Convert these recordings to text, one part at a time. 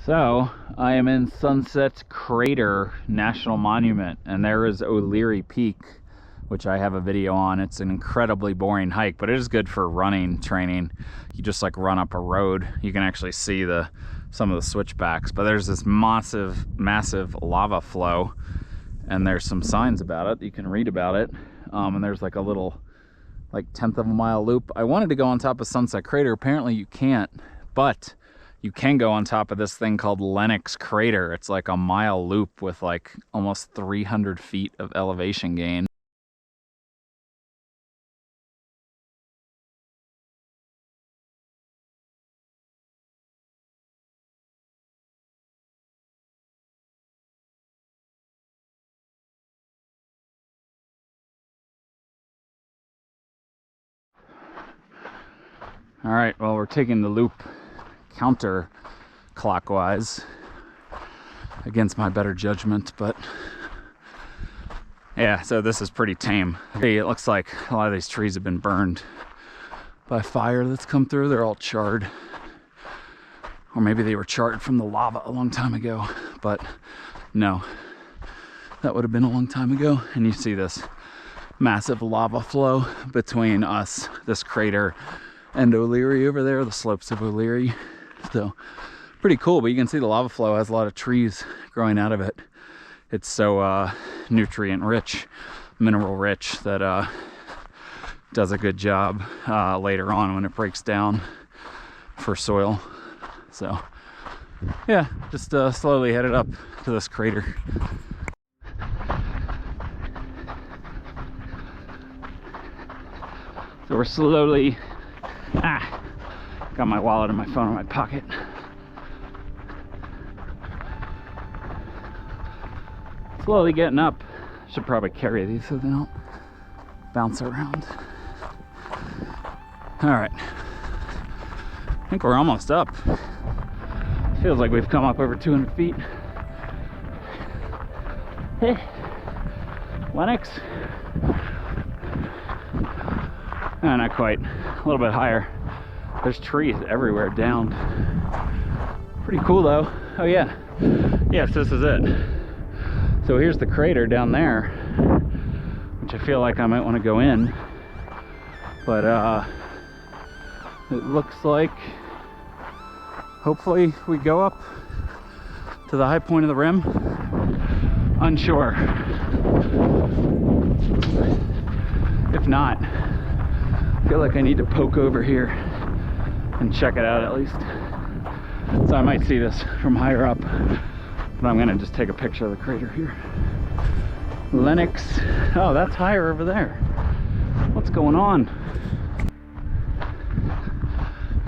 So I am in Sunset Crater National Monument, and there is O'Leary Peak, which I have a video on. It's an incredibly boring hike, but it is good for running training. You just like run up a road. You can actually see some of the switchbacks, but there's this massive lava flow, and there's some signs about it. You can read about it, and there's like a little tenth of a mile loop. I wanted to go on top of Sunset Crater. Apparently you can't, but you can go on top of this thing called Lenox Crater. It's like a mile loop with like almost 300 feet of elevation gain. All right, well, we're taking the loop counterclockwise against my better judgment, but yeah, so this is pretty tame. It looks like a lot of these trees have been burned by fire that's come through. They're all charred, or maybe they were charred from the lava a long time ago, but no, that would have been a long time ago. And you see this massive lava flow between us, this crater, and O'Leary over there, the slopes of O'Leary. So pretty cool, but you can see the lava flow has a lot of trees growing out of it. It's so nutrient rich, mineral rich, that does a good job later on when it breaks down for soil. So yeah, just slowly headed up to this crater. So we're slowly got my wallet and my phone in my pocket. Slowly getting up. Should probably carry these so they don't bounce around. All right, I think we're almost up. Feels like we've come up over 200 feet. Hey, Lenox. Oh, not quite, a little bit higher. There's trees everywhere down. Pretty cool though. Oh yeah, yes, this is it. So here's the crater down there, which I feel like I might want to go in, but it looks like hopefully we go up to the high point of the rim. Unsure. If not, I feel like I need to poke over here and check it out at least. So I might see this from higher up, but I'm gonna just take a picture of the crater here. Lenox. Oh, that's higher over there. What's going on?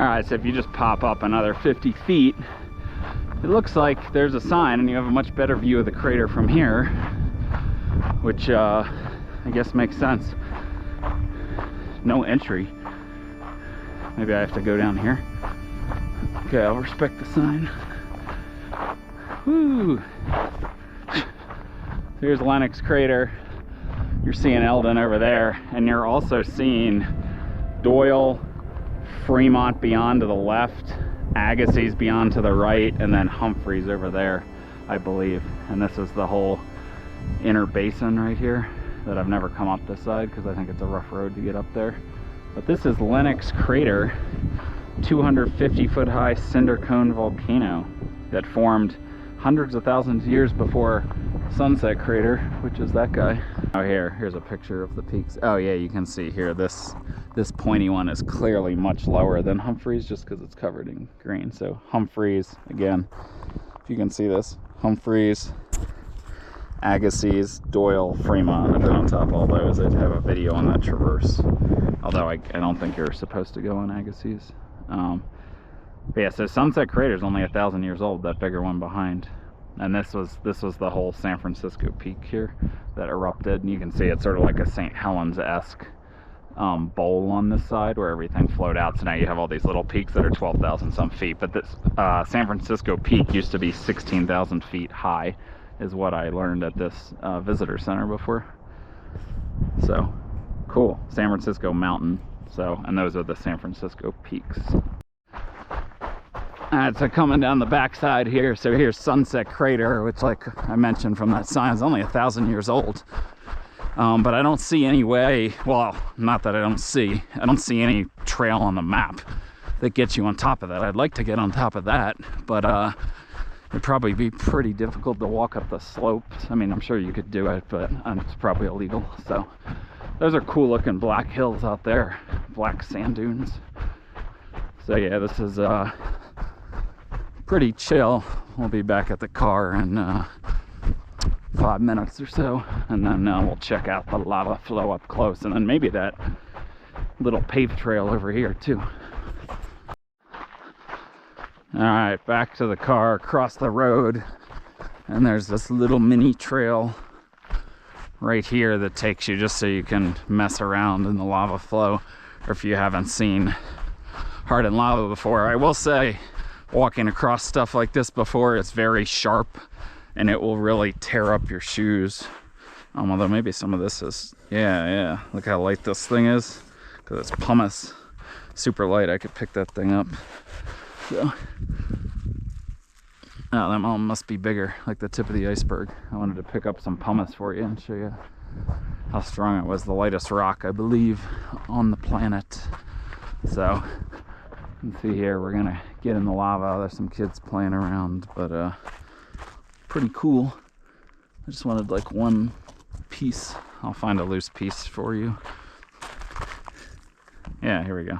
All right, so if you just pop up another 50 feet, it looks like there's a sign and you have a much better view of the crater from here, which I guess makes sense. No entry. Maybe I have to go down here. Okay, I'll respect the sign. Woo! Here's Lenox Crater. You're seeing Eldon over there, and you're also seeing Doyle, Fremont beyond to the left, Agassiz beyond to the right, and then Humphreys over there, I believe. And this is the whole inner basin right here that I've never come up this side because I think it's a rough road to get up there. But this is Lenox Crater, 250 foot high cinder cone volcano that formed hundreds of thousands of years before Sunset Crater, which is that guy. Oh, here's a picture of the peaks. Oh yeah, you can see here, this pointy one is clearly much lower than Humphreys just because it's covered in green. So Humphreys, again, if you can see this, Humphreys, Agassiz, Doyle, Fremont. I've been on top of all those. I have a video on that traverse, although I don't think you're supposed to go on Agassiz. But yeah, so Sunset Crater is only 1,000 years old, that bigger one behind. And this was the whole San Francisco peak here that erupted, and you can see it's sort of like a St. Helens-esque bowl on this side where everything flowed out. So now you have all these little peaks that are 12,000 some feet, but this San Francisco peak used to be 16,000 feet high, is what I learned at this visitor center before. So cool, San Francisco mountain. So, and those are the San Francisco peaks. So coming down the backside here, so here's Sunset Crater, which, like I mentioned from that sign, is only 1,000 years old. But I don't see any way, well, not that I don't see any trail on the map that gets you on top of that. I'd like to get on top of that, but it'd probably be pretty difficult to walk up the slopes. I mean, I'm sure you could do it, but it's probably illegal. So those are cool looking black hills out there, black sand dunes. So yeah, this is pretty chill. We'll be back at the car in 5 minutes or so, and then we'll check out the lava flow up close, and then maybe that little paved trail over here too. All right, back to the car, across the road, and there's this little mini trail right here that takes you just so you can mess around in the lava flow, or if you haven't seen hardened lava before. I will say, walking across stuff like this before, it's very sharp and it will really tear up your shoes. Although maybe some of this is, yeah, look how light this thing is, because it's pumice, super light. I could pick that thing up. So, oh, that one must be bigger, like the tip of the iceberg. I wanted to pick up some pumice for you and show you how strong it was. The lightest rock, I believe, on the planet. So you can see here, we're gonna get in the lava. There's some kids playing around, but pretty cool. I just wanted like one piece. I'll find a loose piece for you. Yeah, here we go.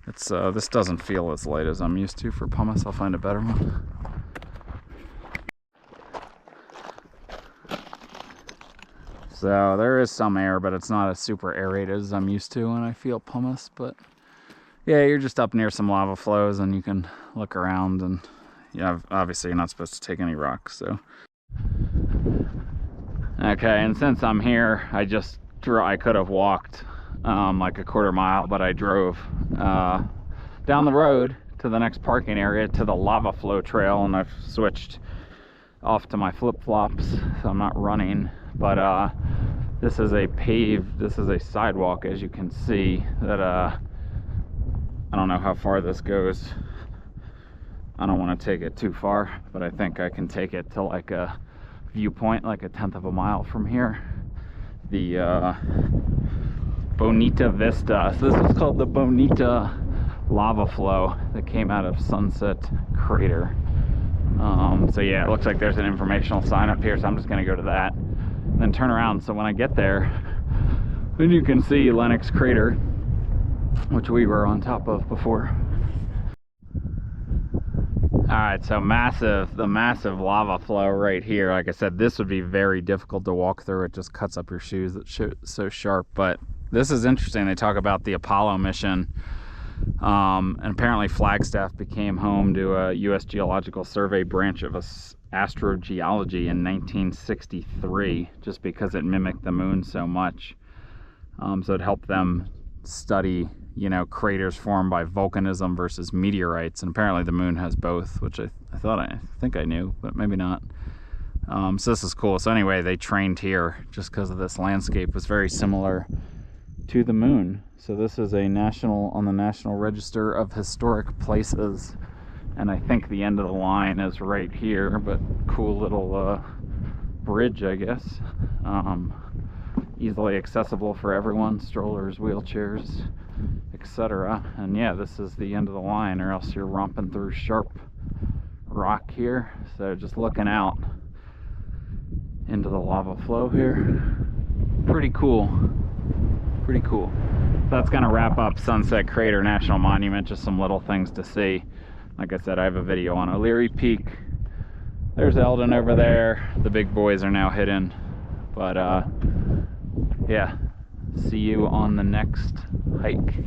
It's this doesn't feel as light as I'm used to for pumice. I'll find a better one. So there is some air, but it's not as super aerated as I'm used to when I feel pumice. But yeah, you're just up near some lava flows and you can look around, and yeah, obviously you're not supposed to take any rocks. So okay, and since I'm here, I could have walked like a quarter mile, but I drove down the road to the next parking area to the lava flow trail, and I've switched off to my flip-flops, so I'm not running. But this is a sidewalk, as you can see, that I don't know how far this goes. I don't want to take it too far, but I think I can take it to like a viewpoint, like 1/10 of a mile from here. The Bonita Vista. So this is called the Bonita lava flow that came out of Sunset Crater. So yeah, it looks like there's an informational sign up here, so I'm just gonna go to that and then turn around. So when I get there, then you can see Lenox Crater, which we were on top of before. All right, so the massive lava flow right here. Like I said, this would be very difficult to walk through. It just cuts up your shoes. It's so sharp. But this is interesting. They talk about the Apollo mission, and apparently Flagstaff became home to a U.S. Geological Survey branch of astrogeology in 1963, just because it mimicked the moon so much. So it helped them study, craters formed by volcanism versus meteorites, and apparently the moon has both, which I think I knew, but maybe not. So this is cool. So anyway, they trained here just because of this landscape was very similar to the moon. So this is on the National Register of Historic Places, and I think the end of the line is right here, but cool little bridge, I guess. Easily accessible for everyone, strollers, wheelchairs, etc. And yeah, this is the end of the line, or else you're romping through sharp rock here. So just looking out into the lava flow here, pretty cool. So that's gonna wrap up Sunset Crater National Monument. Just some little things to see. Like I said, I have a video on O'Leary Peak. There's Eldon over there. The big boys are now hidden, but yeah, see you on the next hike.